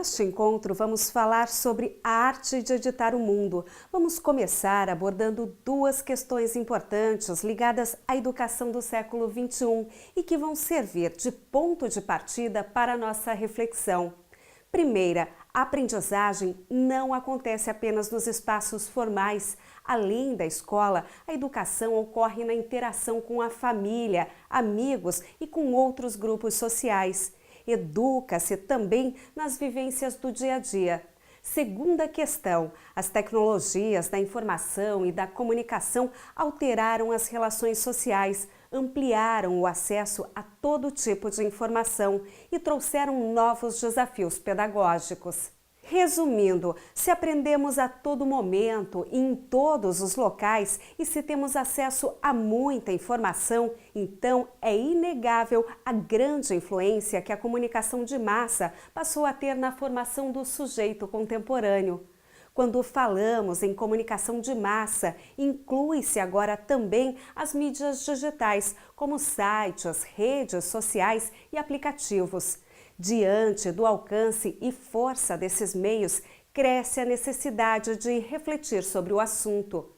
Neste encontro, vamos falar sobre a arte de editar o mundo. Vamos começar abordando duas questões importantes ligadas à educação do século XXI e que vão servir de ponto de partida para a nossa reflexão. Primeira, a aprendizagem não acontece apenas nos espaços formais. Além da escola, a educação ocorre na interação com a família, amigos e com outros grupos sociais. Educa-se também nas vivências do dia a dia. Segunda questão, as tecnologias da informação e da comunicação alteraram as relações sociais, ampliaram o acesso a todo tipo de informação e trouxeram novos desafios pedagógicos. Resumindo, se aprendemos a todo momento e em todos os locais e se temos acesso a muita informação, então é inegável a grande influência que a comunicação de massa passou a ter na formação do sujeito contemporâneo. Quando falamos em comunicação de massa, inclui-se agora também as mídias digitais, como sites, redes sociais e aplicativos. Diante do alcance e força desses meios, cresce a necessidade de refletir sobre o assunto.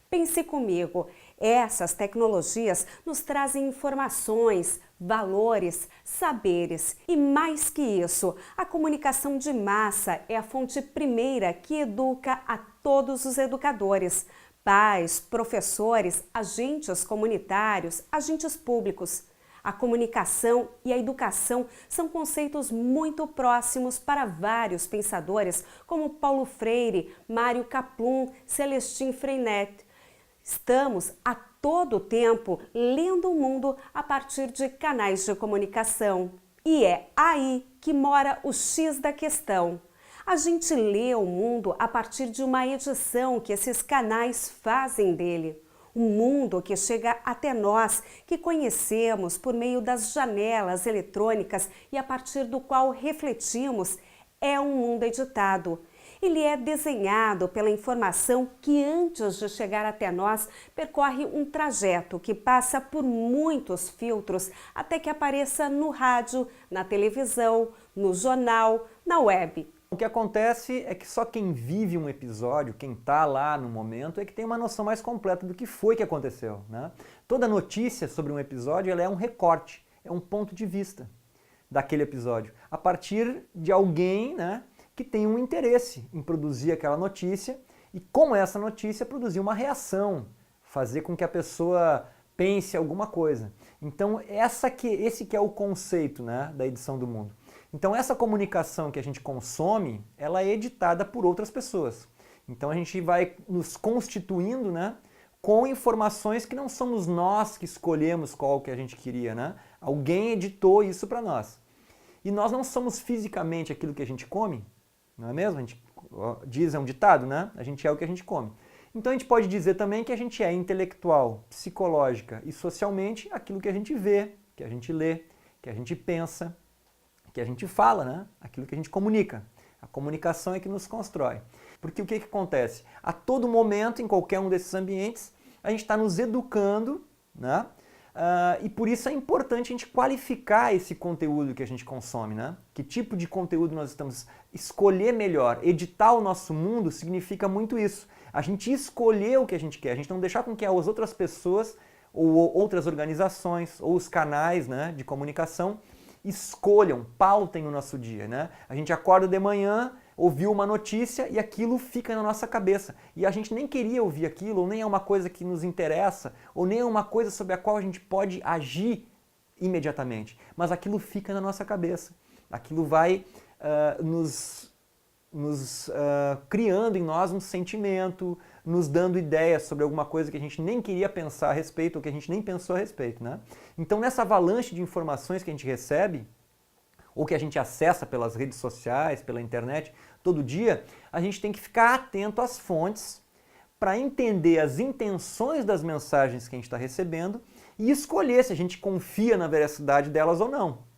Pense comigo, essas tecnologias nos trazem informações, valores, saberes e, mais que isso, a comunicação de massa é a fonte primeira que educa a todos os educadores, pais, professores, agentes comunitários, agentes públicos. A comunicação e a educação são conceitos muito próximos para vários pensadores, como Paulo Freire, Mário Kaplun, Celestin Freinet. Estamos a todo tempo lendo o mundo a partir de canais de comunicação. E é aí que mora o X da questão. A gente lê o mundo a partir de uma edição que esses canais fazem dele. Um mundo que chega até nós, que conhecemos por meio das janelas eletrônicas e a partir do qual refletimos, é um mundo editado. Ele é desenhado pela informação que, antes de chegar até nós, percorre um trajeto que passa por muitos filtros até que apareça no rádio, na televisão, no jornal, na web. O que acontece é que só quem vive um episódio, quem está lá no momento, é que tem uma noção mais completa do que foi que aconteceu, né? Toda notícia sobre um episódio ela é um recorte, é um ponto de vista daquele episódio, a partir de alguém, né, que tem um interesse em produzir aquela notícia e com essa notícia produzir uma reação, fazer com que a pessoa pense alguma coisa. Então esse que é o conceito, né, da edição do mundo. Então essa comunicação que a gente consome, ela é editada por outras pessoas. Então a gente vai nos constituindo, né, com informações que não somos nós que escolhemos qual que a gente queria, né? Alguém editou isso para nós. E nós não somos fisicamente aquilo que a gente come, não é mesmo? A gente diz, é um ditado, né? A gente é o que a gente come. Então a gente pode dizer também que a gente é intelectual, psicológica e socialmente aquilo que a gente vê, que a gente lê, que a gente pensa, que a gente fala, né? Aquilo que a gente comunica. A comunicação é que nos constrói. Porque o que acontece? A todo momento, em qualquer um desses ambientes, a gente está nos educando, né? E por isso é importante a gente qualificar esse conteúdo que a gente consome, né? Que tipo de conteúdo nós estamos escolher melhor. Editar o nosso mundo significa muito isso. A gente escolher o que a gente quer, a gente não deixar com que as outras pessoas ou outras organizações ou os canais, né, de comunicação escolham, pautem o nosso dia, né? A gente acorda de manhã, ouviu uma notícia e aquilo fica na nossa cabeça. E a gente nem queria ouvir aquilo, ou nem é uma coisa que nos interessa, ou nem é uma coisa sobre a qual a gente pode agir imediatamente. Mas aquilo fica na nossa cabeça. Aquilo vai criando em nós um sentimento, nos dando ideias sobre alguma coisa que a gente nem queria pensar a respeito, ou que a gente nem pensou a respeito, né? Então nessa avalanche de informações que a gente recebe, ou que a gente acessa pelas redes sociais, pela internet, todo dia, a gente tem que ficar atento às fontes para entender as intenções das mensagens que a gente está recebendo e escolher se a gente confia na veracidade delas ou não.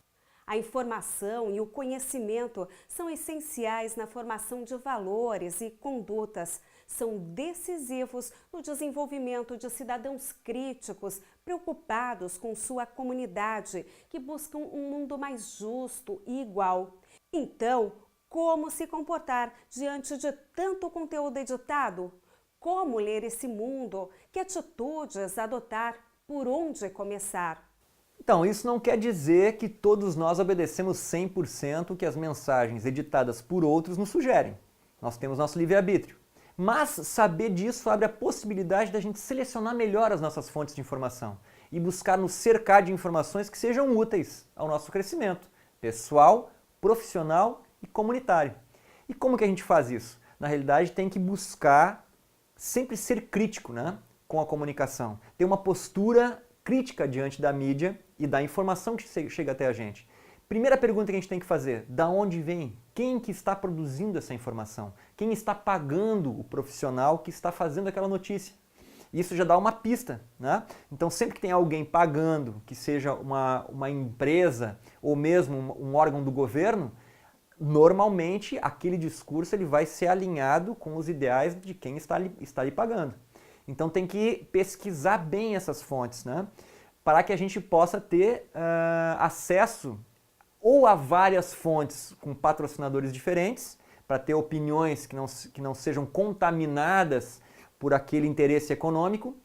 A informação e o conhecimento são essenciais na formação de valores e condutas. São decisivos no desenvolvimento de cidadãos críticos, preocupados com sua comunidade, que buscam um mundo mais justo e igual. Então, como se comportar diante de tanto conteúdo editado? Como ler esse mundo? Que atitudes adotar? Por onde começar? Então, isso não quer dizer que todos nós obedecemos 100% o que as mensagens editadas por outros nos sugerem. Nós temos nosso livre-arbítrio. Mas saber disso abre a possibilidade da gente selecionar melhor as nossas fontes de informação e buscar nos cercar de informações que sejam úteis ao nosso crescimento pessoal, profissional e comunitário. E como que a gente faz isso? Na realidade, tem que buscar sempre ser crítico, né, com a comunicação. Ter uma postura crítica diante da mídia e da informação que chega até a gente. Primeira pergunta que a gente tem que fazer: da onde vem? Quem que está produzindo essa informação? Quem está pagando o profissional que está fazendo aquela notícia? Isso já dá uma pista, né? Então sempre que tem alguém pagando, que seja uma empresa ou mesmo um órgão do governo, normalmente aquele discurso ele vai ser alinhado com os ideais de quem está ali pagando. Então tem que pesquisar bem essas fontes, né? Para que a gente possa ter acesso ou a várias fontes com patrocinadores diferentes, para ter opiniões que não sejam contaminadas por aquele interesse econômico,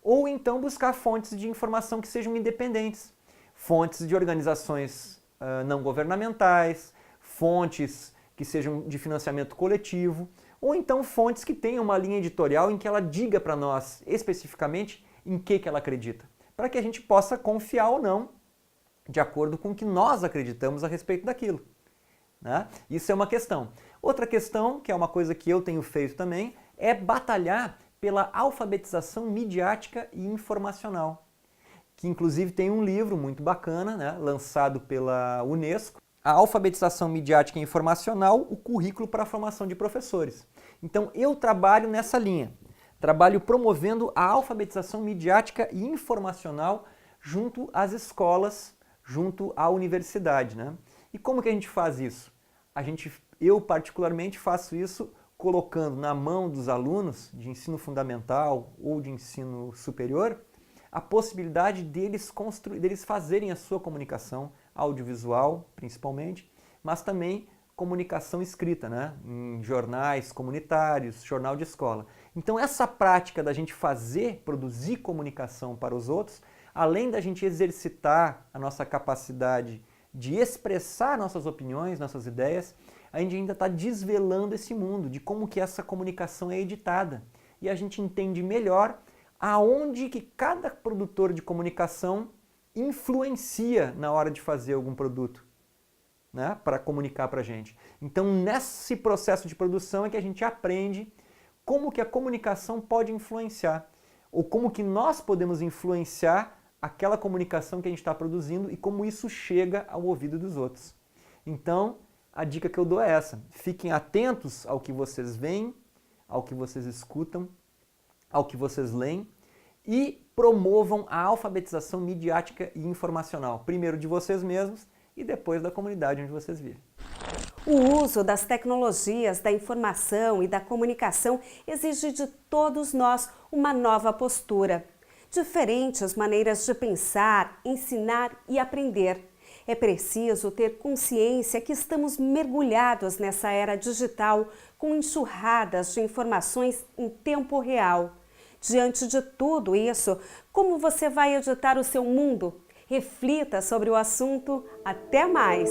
ou então buscar fontes de informação que sejam independentes, fontes de organizações não governamentais, fontes que sejam de financiamento coletivo, ou então fontes que tenham uma linha editorial em que ela diga para nós especificamente em que ela acredita, para que a gente possa confiar ou não de acordo com o que nós acreditamos a respeito daquilo, né? Isso é uma questão. Outra questão, que é uma coisa que eu tenho feito também, é batalhar pela alfabetização midiática e informacional, que inclusive tem um livro muito bacana, né, lançado pela Unesco, A Alfabetização Midiática e Informacional, o currículo para a formação de professores. Então eu trabalho nessa linha, trabalho promovendo a alfabetização midiática e informacional junto às escolas, junto à universidade, né? E como que a gente faz isso? Eu particularmente faço isso colocando na mão dos alunos de ensino fundamental ou de ensino superior a possibilidade deles fazerem a sua comunicação audiovisual, principalmente, mas também comunicação escrita, né? Em jornais comunitários, jornal de escola. Então essa prática da gente produzir comunicação para os outros, além da gente exercitar a nossa capacidade de expressar nossas opiniões, nossas ideias, a gente ainda está desvelando esse mundo de como que essa comunicação é editada. E a gente entende melhor aonde que cada produtor de comunicação influencia na hora de fazer algum produto, né, para comunicar para a gente. Então, nesse processo de produção é que a gente aprende como que a comunicação pode influenciar, ou como que nós podemos influenciar aquela comunicação que a gente está produzindo e como isso chega ao ouvido dos outros. Então, a dica que eu dou é essa: fiquem atentos ao que vocês veem, ao que vocês escutam, ao que vocês leem e promovam a alfabetização midiática e informacional, primeiro de vocês mesmos e depois da comunidade onde vocês vivem. O uso das tecnologias da informação e da comunicação exige de todos nós uma nova postura, diferentes maneiras de pensar, ensinar e aprender. É preciso ter consciência que estamos mergulhados nessa era digital com enxurradas de informações em tempo real. Diante de tudo isso, como você vai editar o seu mundo? Reflita sobre o assunto. Até mais!